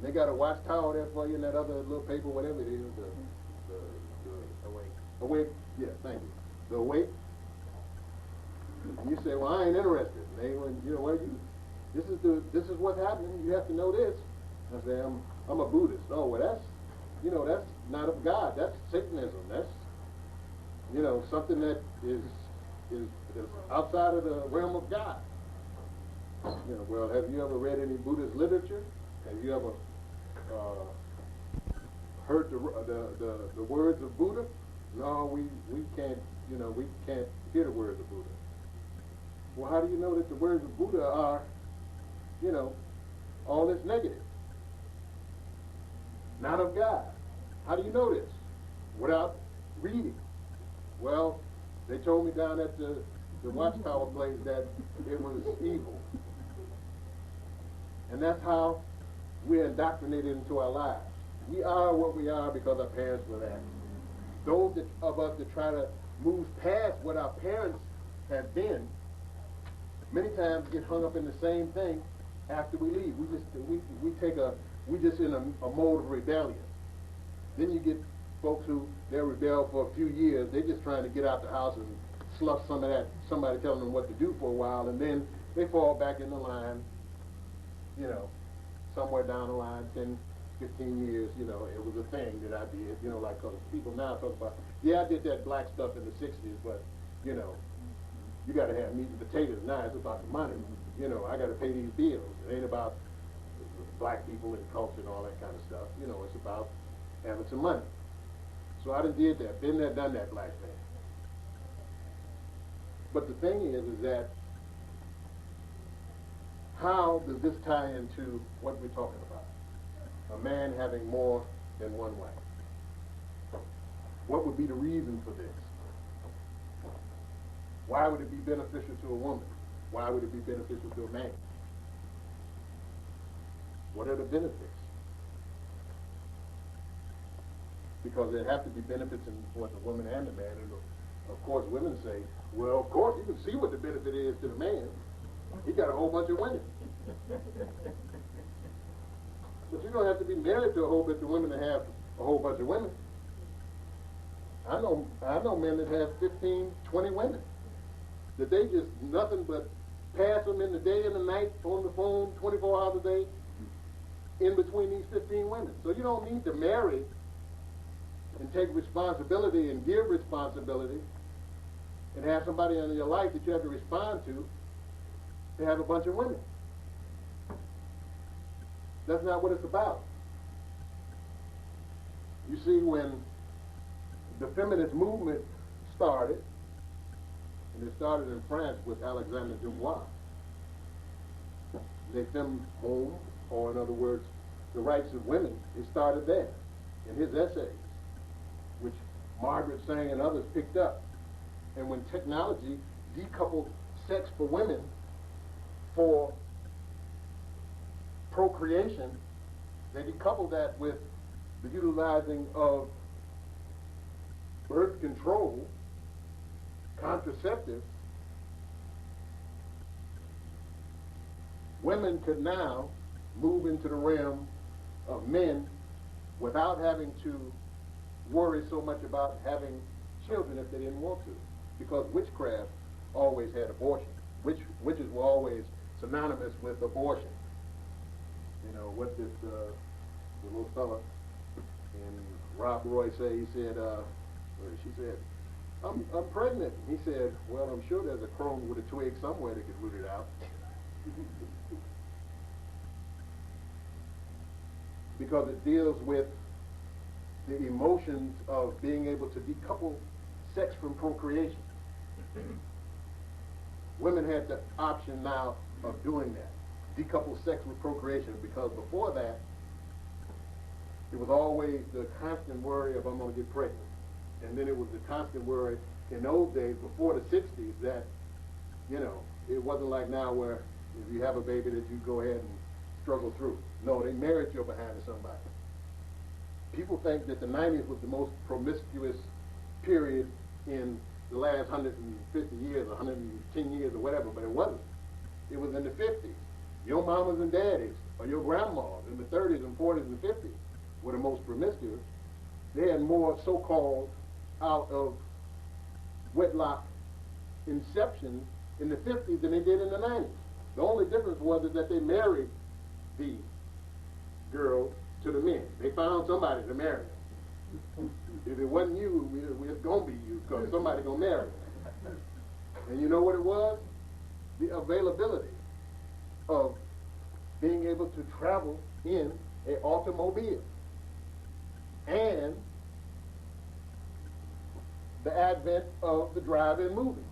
They got a watchtower there for you, and that other little paper, whatever it is, the Awake. awake. Yeah, thank you. The awake. And you say, well, I ain't interested. And they went, you know what? This is what's happening. You have to know this. I say, I'm a Buddhist. Oh, well, that's not of God. That's Satanism. That's something that is outside of the realm of God. Well, have you ever read any Buddhist literature? Have you ever heard the words of Buddha? No, we can't. We can't hear the words of Buddha. Well, how do you know that the words of Buddha are, all this negative? Not of God. How do you know this? Without reading. Well, they told me down at the watchtower place that it was evil. And that's how we're indoctrinated into our lives. We are what we are because our parents were that. Those of us that try to move past what our parents have been, many times get hung up in the same thing after we leave. We just in a mode of rebellion. Then you get folks who they rebel for a few years. They're just trying to get out the house and slough some of that, somebody telling them what to do for a while, and then they fall back in the line, somewhere down the line, 10, 15 years, it was a thing that I did, like, because people now talk about, yeah, I did that black stuff in the 60s, but, you got to have meat and potatoes now. It's about the money. I got to pay these bills. It ain't about black people and culture and all that kind of stuff. It's about having some money. So I done did that, been there, done that black thing. But the thing is that how does this tie into what we're talking about? A man having more than one wife. What would be the reason for this? Why would it be beneficial to a woman? Why would it be beneficial to a man? What are the benefits? Because there have to be benefits for the woman and the man. And of course, women say, well, of course, you can see what the benefit is to the man. He got a whole bunch of women. But you don't have to be married to a whole bunch of women to have a whole bunch of women. I know men that have 15, 20 women. That they just nothing but pass them in the day and the night on the phone 24 hours a day in between these 15 women. So you don't need to marry and take responsibility and give responsibility and have somebody in your life that you have to respond to have a bunch of women. That's not what it's about. You see, when the feminist movement started, and it started in France with Alexander Dubois, Les Femmes Homme, or in other words, the rights of women, it started there in his essays, which Margaret Sanger and others picked up. And when technology decoupled sex for women for procreation, they decoupled that with the utilizing of birth control, contraceptives. Women could now move into the realm of men without having to worry so much about having children if they didn't want to, because witchcraft always had abortion. Witches were always synonymous with abortion. What did the little fella and Rob Roy say? He said, she said, I'm pregnant. He said, well, I'm sure there's a crone with a twig somewhere that could root it out. Because it deals with the emotions of being able to decouple sex from procreation. Women had the option now of doing that, decouple sex with procreation, because before that, it was always the constant worry of I'm going to get pregnant. And then it was the constant worry in those days, before the 60s, that, it wasn't like now where if you have a baby that you go ahead and struggle through. No, they married you behind to somebody. People think that the 90s was the most promiscuous period in the last 150 years or 110 years or whatever, but it wasn't. It was in the 50s. Your mamas and daddies or your grandmas in the 30s and 40s and 50s were the most promiscuous. They had more so-called out of wedlock inception in the 50s than they did in the 90s. The only difference was that they married the girls to the men. They found somebody to marry them. If it wasn't you, it's going to be you, because somebody going to marry them. And you know what it was? The availability of being able to travel in an automobile and the advent of the drive-in movie.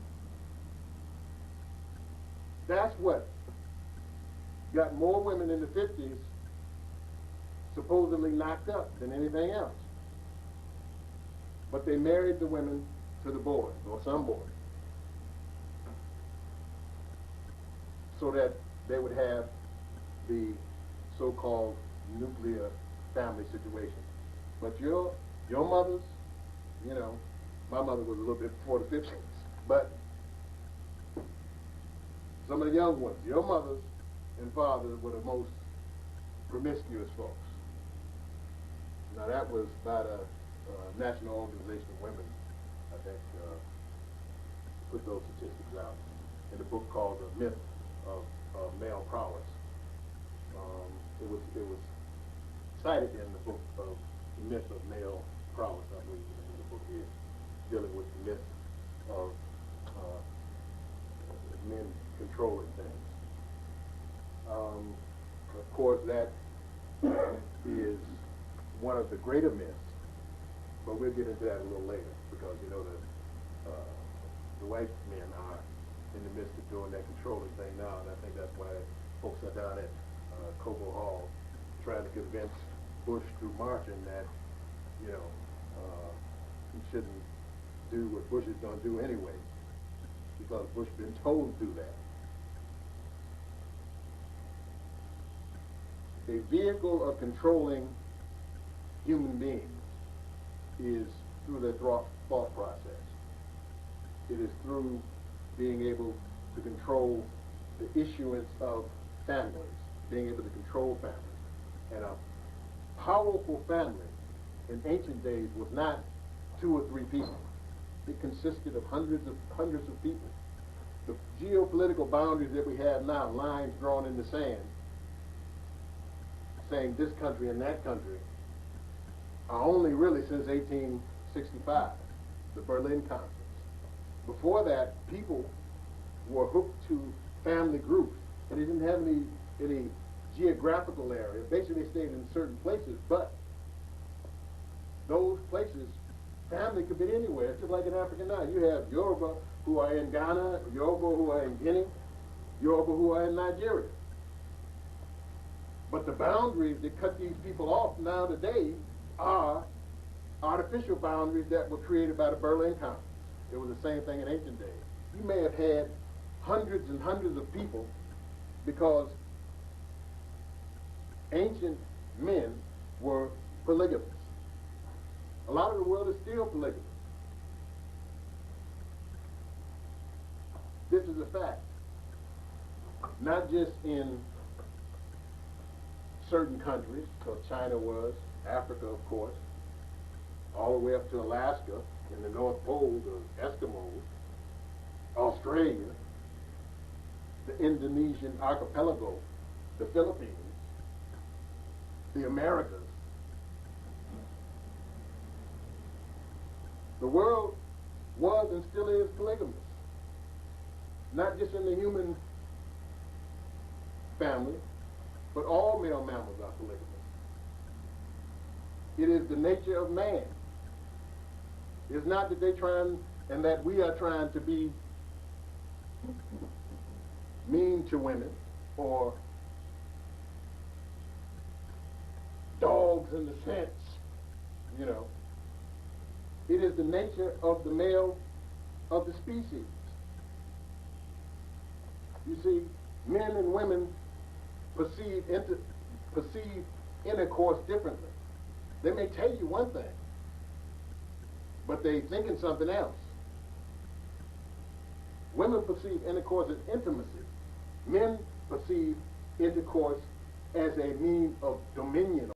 That's what got more women in the 50s supposedly knocked up than anything else. But they married the women to the boys, or some boys, so that they would have the so-called nuclear family situation. But your mothers, you know, my mother was a little bit before the 50s, but some of the young ones, your mothers and fathers were the most promiscuous folks. Now that was by the National Organization of Women, I think, put those statistics out in the book called The Myth of Male Prowess. It was cited in the book of The Myth of Male Prowess, I believe the book is, dealing with the myth of men controlling things. Of course, that is one of the greater myths, but we'll get into that a little later, because you know the white men are in the midst of doing that controlling thing now, and I think that's why folks are down at Cobo Hall trying to convince Bush through marching that, you know, he shouldn't do what Bush is going to do anyway, because Bush has been told to do that. A vehicle of controlling human beings is through their thought process. It is through being able to control the issuance of families, being able to control families. And a powerful family in ancient days was not 2 or 3 people. It consisted of hundreds of people. The geopolitical boundaries that we have now, lines drawn in the sand, saying this country and that country, are only really since 1865, the Berlin Conference. Before that, people were hooked to family groups, and they didn't have any geographical area. Basically, they stayed in certain places, but those places, family could be anywhere. It's just like in Africa now. You have Yoruba who are in Ghana, Yoruba who are in Guinea, Yoruba who are in Nigeria. But the boundaries that cut these people off now today are artificial boundaries that were created by the Berlin Conference. It was the same thing in ancient days. You may have had hundreds and hundreds of people because ancient men were polygamous. A lot of the world is still polygamous. This is a fact. Not just in certain countries, so China was, Africa of course, all the way up to Alaska, in the North Pole, the Eskimos, Australia, the Indonesian archipelago, the Philippines, the Americas. The world was and still is polygamous. Not just in the human family, but all male mammals are polygamous. It is the nature of man. It's not that they trying and that we are trying to be mean to women or dogs in the sense, you know. It is the nature of the male of the species. You see, men and women perceive intercourse differently. They may tell you one thing, but they thinking something else. Women perceive intercourse as intimacy. Men perceive intercourse as a means of dominion